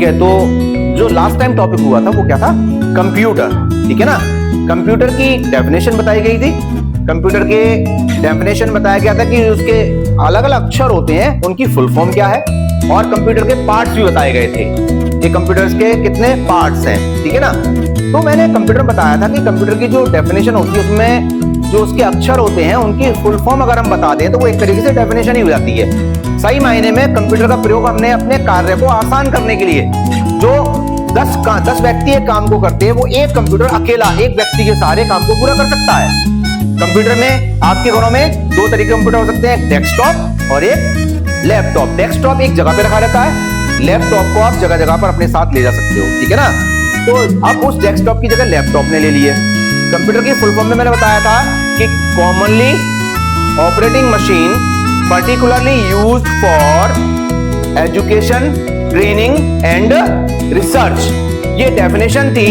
ठीक है, तो जो लास्ट टाइम टॉपिक हुआ था वो क्या था? कंप्यूटर, ठीक है ना। कंप्यूटर की डेफिनेशन बताई गई थी। कंप्यूटर के डेफिनेशन बताया गया था कि उसके अलग अलग अक्षर होते हैं, उनकी फुल फॉर्म क्या है, और कंप्यूटर के पार्ट्स भी बताए गए थे कि कंप्यूटर्स के कितने पार्ट्स हैं, ठीक है ना। तो मैंने कंप्यूटर बताया था कि कंप्यूटर की जो डेफिनेशन होती है उसमें जो उसके अक्षर होते हैं उनकी फुल फॉर्म अगर हम बता दें तो वो एक तरीके से डेफिनेशन ही हो जाती है। सही मायने में कंप्यूटर का प्रयोग हमने अपने कार्य को आसान करने के लिए, जो 10 व्यक्ति एक काम को करते हैं वो एक कंप्यूटर अकेला एक व्यक्ति के सहारे काम को पूरा कर सकता है। कंप्यूटर में आपके घरों में 2 तरीके के कंप्यूटर हो सकते हैं, डेस्कटॉप और एक लैपटॉप। डेस्कटॉप एक जगह पे रखा रहता है, लैपटॉप को आप जगह जगह पर अपने साथ ले जा सकते हो, ठीक है ना। तो अब उस डेस्कटॉप की जगह लैपटॉप ने ले ली है। कंप्यूटर की फुल फॉर्म में मैंने बताया था कि commonly operating machine particularly used for education, training and research. ये डेफिनेशन थी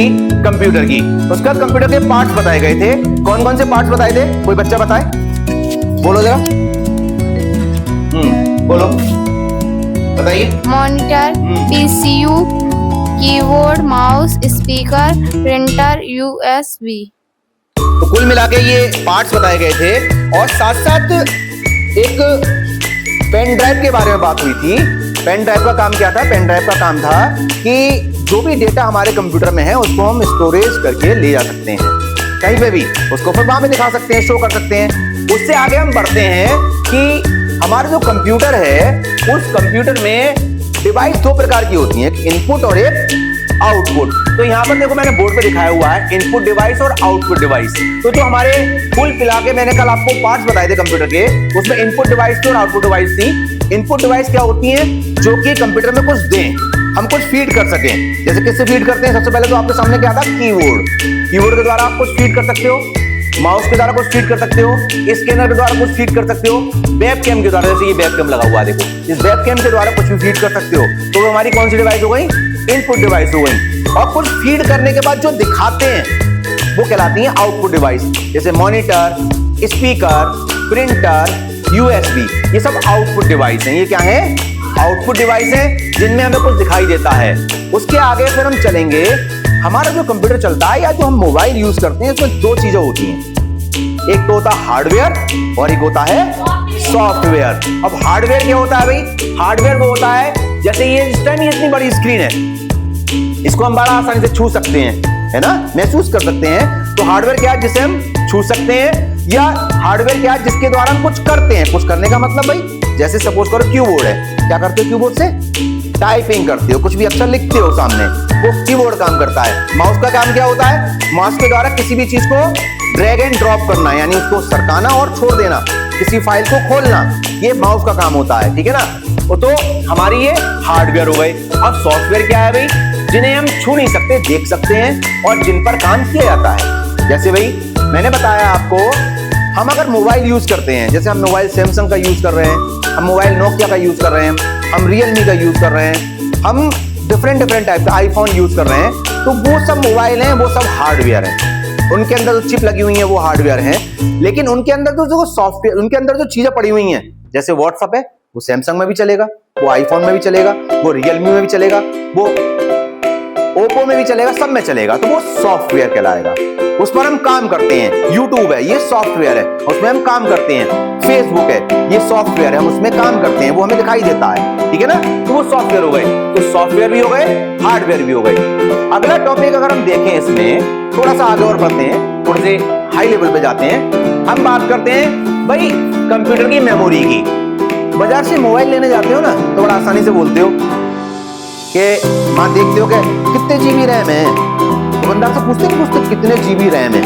कंप्यूटर की। उसका कंप्यूटर के पार्ट्स बताए गए थे। कौन कौन से पार्ट्स बताए थे? कोई बच्चा बताए, बोलो जरा। बोलो, बताइए। Monitor, PCU, keyboard, mouse, speaker, printer, USB. तो कुल मिला के ये पार्ट्स बताए गए थे। और साथ साथ एक पेन ड्राइव के बारे में बात हुई थी। पेन ड्राइव का काम क्या था? पेन ड्राइव का काम था कि जो भी डेटा हमारे कंप्यूटर में है उसको हम स्टोरेज करके ले जा सकते हैं कहीं पे भी, उसको फिर वहां पे दिखा सकते हैं, शो कर सकते हैं। उससे आगे हम बढ़ते हैं कि हमारा जो कंप्यूटर है उस कंप्यूटर में डिवाइस 2 प्रकार की होती हैं, एक इनपुट और एक आउटपुट। तो यहाँ पर देखो मैंने बोर्ड पे दिखाया हुआ है इनपुट डिवाइस और आउटपुट डिवाइस। तो जो हमारे कुल मिला के मैंने कल आपको पार्ट्स बताए थे कंप्यूटर के, उसमें इनपुट डिवाइस थी और आउटपुट डिवाइस थी। इनपुट डिवाइस क्या होती है? जो कि कंप्यूटर में कुछ दें, हम कुछ फीड कर सकें। जैसे किससे फीड करते हैं? सबसे पहले तो आपके सामने क्या था? कीबोर्ड। कीबोर्ड के द्वारा आप कुछ फीड कर सकते हो, माउस के द्वारा कुछ फीड कर सकते हो, स्कैनर के द्वारा कुछ फीड कर सकते हो, वेबकैम के द्वारा, जैसे ये वेबकैम लगा हुआ है देखो, इस वेबकैम के द्वारा कुछ भी फीड कर सकते हो। तो हमारी कौन सी डिवाइस हो गई? इनपुट डिवाइस हो गई। और कुछ फीड करने के बाद जो दिखाते हैं वो कहलाती है आउटपुट डिवाइस। जैसे मॉनिटर, स्पीकर, प्रिंटर, यूएसबी, ये सब आउटपुट डिवाइस हैं। ये क्या है? आउटपुट डिवाइस हैं जिनमें हमें कुछ दिखाई देता है। उसके आगे फिर हम चलेंगे, हमारा जो कंप्यूटर चलता है या जो हम मोबाइल यूज करते हैं उसमें 2 चीजें होती हैं। एक तो होता है हार्डवेयर और एक होता है सॉफ्टवेयर। अब हार्डवेयर क्या होता है भाई? हार्डवेयर वो होता है जैसे ये इस टाइम इतनी बड़ी स्क्रीन है, इसको हम बड़ा आसानी से छू सकते हैं, है ना, महसूस कर सकते हैं। तो हार्डवेयर क्या है? जिसे हम छू सकते हैं। या हार्डवेयर क्या है? जिसके द्वारा हम कुछ करते हैं। कुछ करने का मतलब भाई, जैसे सपोज करो कीबोर्ड है, क्या करते हो कीबोर्ड से? टाइपिंग करते हो, कुछ भी अक्षर लिखते हो सामने, वो कीबोर्ड काम करता है। माउस का काम क्या होता है? माउस के द्वारा किसी भी चीज को ड्रैग एंड ड्रॉप करना, यानी उसको सरकाना और छोड़ देना, किसी फाइल को खोलना, ये माउस का काम होता है, ठीक है ना। तो हमारी ये हार्डवेयर हो गई। अब सॉफ्टवेयर क्या है भाई? जिन्हें हम छू नहीं सकते, देख सकते हैं और जिन पर काम किया जाता है। जैसे भाई मैंने बताया आपको, हम अगर मोबाइल यूज करते हैं, जैसे हम मोबाइल सैमसंग का यूज कर रहे हैं, हम मोबाइल नोकिया का यूज कर रहे हैं, हम रियलमी का यूज कर रहे हैं, हम डिफरेंट टाइप का आईफोन यूज कर रहे हैं, तो वो सब मोबाइल हैं, वो सब हार्डवेयर हैं। उनके अंदर जो चिप लगी हुई है वो हार्डवेयर है। लेकिन उनके अंदर जो सॉफ्टवेयर, उनके अंदर जो चीजें पड़ी हुई हैं, जैसे व्हाट्सएप है, वो सैमसंग में भी चलेगा, वो आईफोन में भी चलेगा, वो रियलमी में भी चलेगा, वो ओप्पो में भी चलेगा, सब में चलेगा। तो वो सॉफ्टवेयर कहलाएगा। उस पर हम काम करते हैं। यूट्यूब है, ये सॉफ्टवेयर है, उसमें हम काम करते हैं। फेसबुक है, ये सॉफ्टवेयर है, हम उसमें काम करते हैं, वो हमें दिखाई देता है, ठीक है ना। तो वो सॉफ्टवेयर हो गए। तो सॉफ्टवेयर भी हो गए, हार्डवेयर भी हो गए। अगला टॉपिक अगर हम देखें, इसमें थोड़ा सा आगे और बढ़ते हैं, थोड़े से हाई लेवल पे जाते हैं। हम बात करते हैं भाई कंप्यूटर की मेमोरी की। बाजार से मोबाइल लेने जाते हो ना, तो बड़ा आसानी से बोलते हो कि मां देखते हो कि कितने जीबी रैम है, तो बंदा से पूछते कितने जीबी रैम है?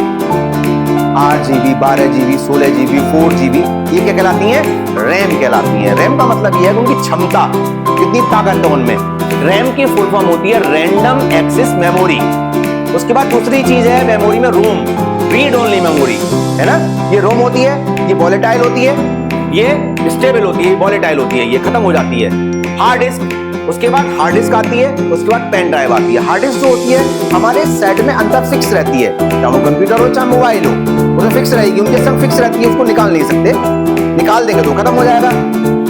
8 GB, 12 GB, 16 GB, 4 GB, ये क्या कहलाती हैं? रैम कहलाती हैं। रैम का मतलब ये है कि उनकी क्षमता, कितनी ताकत है उनमें। रैम की फुल फॉर्म होती है रैंडम एक्सेस मेमोरी। उसके बाद दूसरी चीज है मेमोरी में रोम, रीड ओनली मेमोरी, है ना। ये रोम होती है, ये वॉलेटाइल होती है, ये स्टेबल होती है, वॉलेटाइल होती है, ये खत्म हो जाती है। हार्ड डिस्क, उसके बाद हार्ड डिस्क आती है, उसके बाद पेन ड्राइव आती है। हार्ड डिस्क जो होती है हमारे सेट में अंदर फिक्स रहती है, चाहे वो कंप्यूटर हो चाहे मोबाइल हो, उसमें फिक्स रहेगी, उनके संग फिक्स रहती है, उसको निकाल नहीं सकते। निकाल देंगे तो खत्म हो जाएगा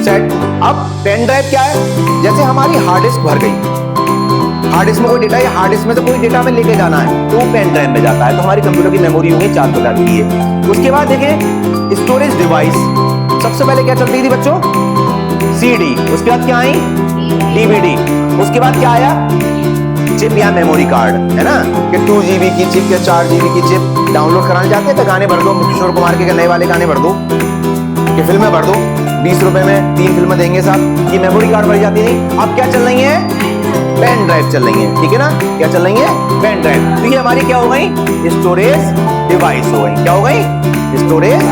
सेट। अब पेन ड्राइव क्या है? जैसे हमारी हार्ड डिस्क भर गई, हार्ड डिस्क में कोई डेटा या हार्ड डिस्क में से कोई डेटा हमें लेके जाना है तो वो पेन ड्राइव में जाता है। तो हमारी कंप्यूटर की मेमोरी होगी 4 प्रकार की है। उसके बाद देखें स्टोरेज डिवाइस, सबसे पहले क्या चलती थी बच्चों? सीडी। उसके बाद क्या आई? डीवीडी। उसके बाद क्या आया? चिप या मेमोरी कार्ड, है ना, कि 2 GB की चिप या 4 GB की चिप डाउनलोड कराने जाते हैं तो गाने भर दो, किशोर कुमार के नए वाले गाने भर दो, कि फिल्में भर दो, 20 रुपए में 3 फिल्में देंगे साहब। ये मेमोरी कार्ड भरी जाती थी। अब क्या चल रही है? पेन ड्राइव चल रही है, ठीक है ना। क्या चल रही है? Pen drive. तो ये हमारी क्या हो गई? स्टोरेज डिवाइस हो गई। क्या हो गई? स्टोरेज